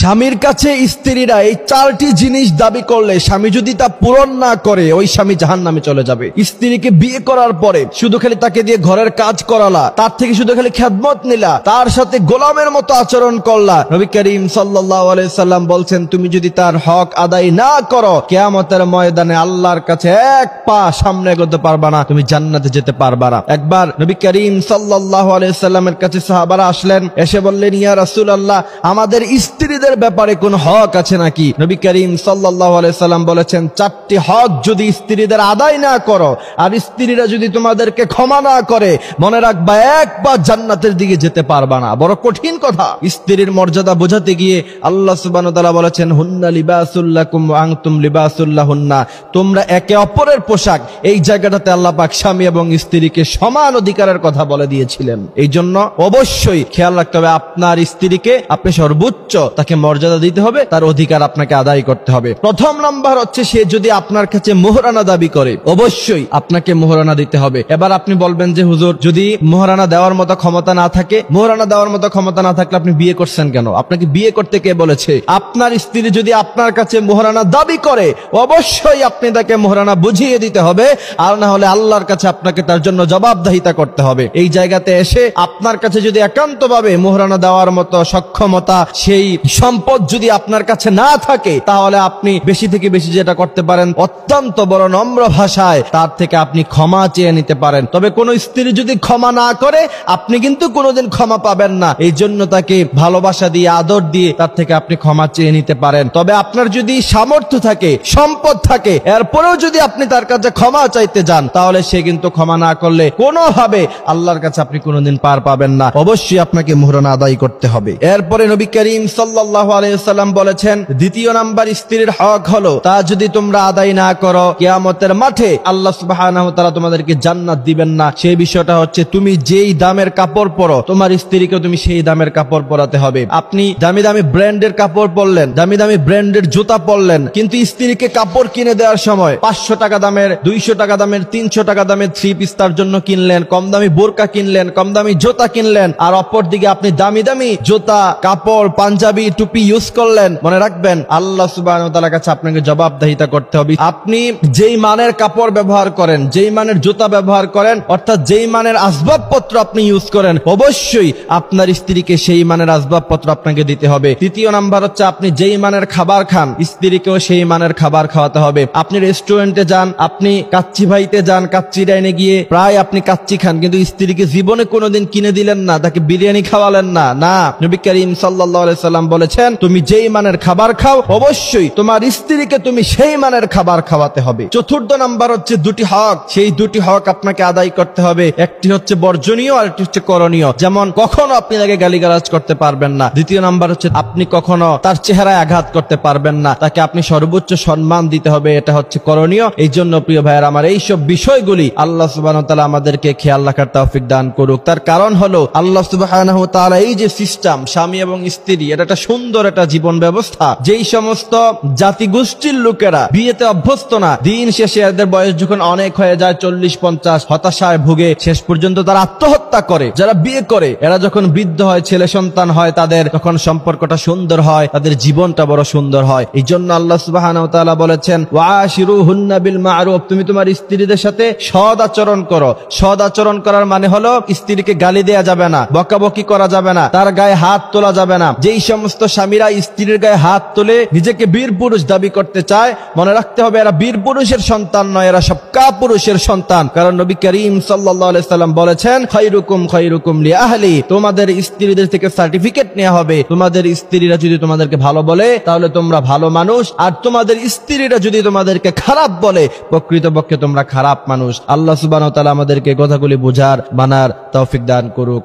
স্বামীর কাছে স্ত্রীরা এই চারটি জিনিস দাবি করলে স্বামী যদি তা পূরণ না করে ওই স্বামী জাহান্নামে চলে যাবে। স্ত্রীকে বিয়ে করার পরে শুধু খালি তাকে দিয়ে ঘরের কাজ করালা, তার থেকে শুধু খালি খেদমত নিলা, তার সাথে গোলামের মতো আচরণ করলা, নবী করিম সাল্লাল্লাহু আলাইহি সাল্লাম বলছেন তুমি যদি তার হক আদায় না করো কিয়ামতের ময়দানে আল্লাহর কাছে এক পা সামনে এগোতে পারবা না, তুমি জান্নাতে যেতে পারবা না। একবার নবী করিম সাল্লাল্লাহু আলাইহি সাল্লামের কাছে সাহাবারা আসলেন, এসে বললেন ইয়া রাসূলুল্লাহ আমাদের স্ত্রীদের ব্যাপারে কোন হক আছে নাকি? নবী করিম সাল্লাল্লাহু আলাইহি সাল্লাম বলেছেন চারটি হক যদি স্ত্রীদের আদায় না করো আর স্ত্রীরা যদি তোমাদেরকে ক্ষমা না করে মনে রাখবা এক পা জান্নাতের দিকে যেতে পারবা না। বড় কঠিন কথা। স্ত্রীর মর্যাদা বোঝাতে গিয়ে আল্লাহ সুবহানাহু ওয়া তাআলা বলেছেন হুন্না লিবাসুল লাকুম ওয়া আনতুম লিবাসুল লাহুন্না, তোমরা একে অপরের পোশাক। এই জায়গাটাতে আল্লাহ পাক স্বামী এবং স্ত্রীকে সমান অধিকারের কথা বলে দিয়েছিলেন। এই জন্য অবশ্যই খেয়াল রাখতে হবে আপনার স্ত্রীকে আপনি সর্বোচ্চ তাকে মর্যাদা দিতে হবে, তার অধিকার আপনাকে আদায় করতে হবে। প্রথম নাম্বার হচ্ছে সে যদি আপনার কাছে মোহরানা দাবি করে অবশ্যই আপনাকে মোহরানা দিতে হবে। এবার আপনি বলবেন যে হুজুর যদি মোহরানা দেওয়ার মতো ক্ষমতা না থাকে, মোহরানা দেওয়ার মতো ক্ষমতা না থাকলে আপনি বিয়ে করছেন কেন? আপনাকে বিয়ে করতে কে বলেছে? আপনার স্ত্রী যদি আপনার কাছে মোহরানা দাবি করে অবশ্যই আপনি তাকে মোহরানা বুঝিয়ে দিতে হবে, আর না হলে আল্লাহর কাছে আপনাকে তার জন্য জবাবদিহিতা করতে হবে। এই জায়গাতে এসে আপনার কাছে যদি একান্তভাবে মোহরানা দেওয়ার মতো সক্ষমতা সেই সম্পদ যদি আপনার কাছে না থাকে তাহলে আপনি বেশি থেকে বেশি যেটা করতে পারেন অত্যন্ত বড় নম্র ভাষায় তার থেকে আপনি ক্ষমা চেয়ে নিতে পারেন। তবে কোন স্ত্রী যদি ক্ষমা না করে আপনি কিন্তু কোনোদিন ক্ষমা পাবেন না। এই জন্য তাকে ভালোবাসা দিয়ে আদর দিয়ে তার থেকে আপনি ক্ষমা চেয়ে নিতে পারেন। তবে আপনার যদি সামর্থ্য থাকে সম্পদ থাকে এরপরেও যদি আপনি তার কাছে ক্ষমা চাইতে যান তাহলে সে কিন্তু ক্ষমা না করলে কোনোভাবে আল্লাহর কাছে আপনি কোনোদিন পার পাবেন না। অবশ্যই আপনাকে মোহরানা আদায় করতে হবে। এরপরে নবী করিম সাল্লাল্লাহু আলাইহি ওয়াসাল্লাম বলেছেন দ্বিতীয় নাম্বার স্ত্রীর হক হলো তা যদি তোমরা আদায় না করো কিয়ামতের মাঠে আল্লাহ সুবহানাহু ওয়া তাআলা তোমাদেরকে জান্নাত দিবেন না। সেই বিষয়টা হচ্ছে তুমি যেই দামের কাপড় পরো তোমার স্ত্রীকে তুমি সেই দামের কাপড় পরাতে হবে। আপনি দামি দামি ব্র্যান্ডের কাপড় পরলেন, দামি দামি ব্র্যান্ডের জুতা পরলেন, কিন্তু স্ত্রীকে কাপড় কিনে দেওয়ার সময় 500 টাকা দামের, 200 টাকা দামের, 300 টাকা দামের থ্রি পিস তার জন্য কিনলেন, কম দামি বোরকা কিনলেন, কম দামি জুতা কিনলেন, আর অপর দিকে আপনি দামি দামি জুতা কাপড় পাঞ্জাবি টুপি ইউজ করলেন। মনে রাখবেন আল্লাহ সুবহানাহু ওয়া তাআলার কাছে আপনাকে জবাবদিহিতা করতে হবে। আপনি যেই মানের কাপড় ব্যবহার করেন, যেই মানের জুতা ব্যবহার করেন, অর্থাৎ যেই মানের আসবাবপত্র আপনি ইউজ করেন অবশ্যই আপনার স্ত্রীকে সেই মানের আসবাবপত্র আপনাকে দিতে হবে। তৃতীয় নাম্বার হচ্ছে আপনি যেই মানের খাবার খান স্ত্রীকেও সেই মানের খাবার খাওয়াতে হবে। আপনি রেস্টুরেন্টে যান, আপনি কাচ্চি ভাইতে যান, কাচ্চি ডাইনে গিয়ে প্রায় আপনি কাচ্চি খান কিন্তু স্ত্রীকে জীবনে কোনোদিন কিনে দিলেন না, তাকে বিরিয়ানি খাওয়ালেন না। না, নবী করিম সাল্লাল্লাহু আলাইহি সাল্লাম বলেছেন তুমি যেই মানের খাবার খাও অবশ্যই তোমার স্ত্রীকে তুমি সেই মানের খাবার খাওয়াতে হবে। চতুর্থ নাম্বার হচ্ছে দুটি হক, সেই দুটি হক আপনাকে আদায় করতে হবে। একটি হচ্ছে বর্জনীয় আর একটি হচ্ছে করণীয়। যেমন কখনো আপনি তাকে গালিগালাজ করতে পারবেন না। দ্বিতীয় নাম্বার হচ্ছে আপনি কখনো তার চেহারায় আঘাত করতে পারবেন না, তাকে আপনি সর্বোচ্চ সম্মান দিতে হবে, এটা হচ্ছে করণীয়। এই জন্য প্রিয় ভাইয়েরা আমার এইসব বিষয়গুলি আল্লাহ সুবহানাহু ওয়া তাআলা আমাদেরকে খেয়াল রাখার তৌফিক দান করুক। তার কারণ হলো আল্লাহ সুবহানাহু ওয়া তাআলা এই যে সিস্টেম স্বামী এবং স্ত্রী, এটা একটা সুন্দর একটা জীবন ব্যবস্থা। যেই সমস্ত জাতিগোষ্ঠীর লোকেরা বিয়েতে অভ্যস্ত না, দিন শেষে এদের বয়স যখন অনেক হয়ে যায় 40-50 হতাশায় ভুগে শেষ পর্যন্ত তারা আত্মহত্যা করে। যারা বিয়ে করে এরা যখন বৃদ্ধ হয়, ছেলে সন্তান হয় তাদের, তখন সম্পর্কটা সুন্দর হয়, তাদের জীবনটা বড় সুন্দর হয়। এই জন্য আল্লাহ সুবহানাহু ওয়া তাআলা বলেছেন ওয়াশিরুহুন্না বিল মা'রুফ, তুমি তোমার স্ত্রীদের সাথে সৎ আচরণ করো। সৎ আচরণ করার মানে হলো স্ত্রীকে গালি দেয়া যাবে না, বকাবকি করা যাবে না, তার গায়ে হাত তোলা যাবে না। যেই সমস্ত স্বামীরা স্ত্রীর গায়ে হাত তোলে নিজেকে বীর পুরুষ দাবি করতে চায় মনে রাখতে হবে এরা বীর পুরুষের সন্তান নয়, এরা সব কাপুরুষের সন্তান। কারণ নবী করিম সাল্লাল্লাহু আলাইহি সাল্লাম বলেছেন খায়রুকুম লিআহলি, তোমাদের স্ত্রীদের থেকে সার্টিফিকেট নেওয়া হবে। তোমাদের স্ত্রীরা যদি তোমাদেরকে ভালো বলে তাহলে তোমরা ভালো মানুষ, আর তোমাদের স্ত্রীরা যদি তোমাদেরকে খারাপ বলে প্রকৃতপক্ষে তোমরা খারাপ মানুষ। আল্লাহ সুবহানাহু ওয়া তাআলা আমাদেরকে কথাগুলি বোঝার মানার তৌফিক দান করুক।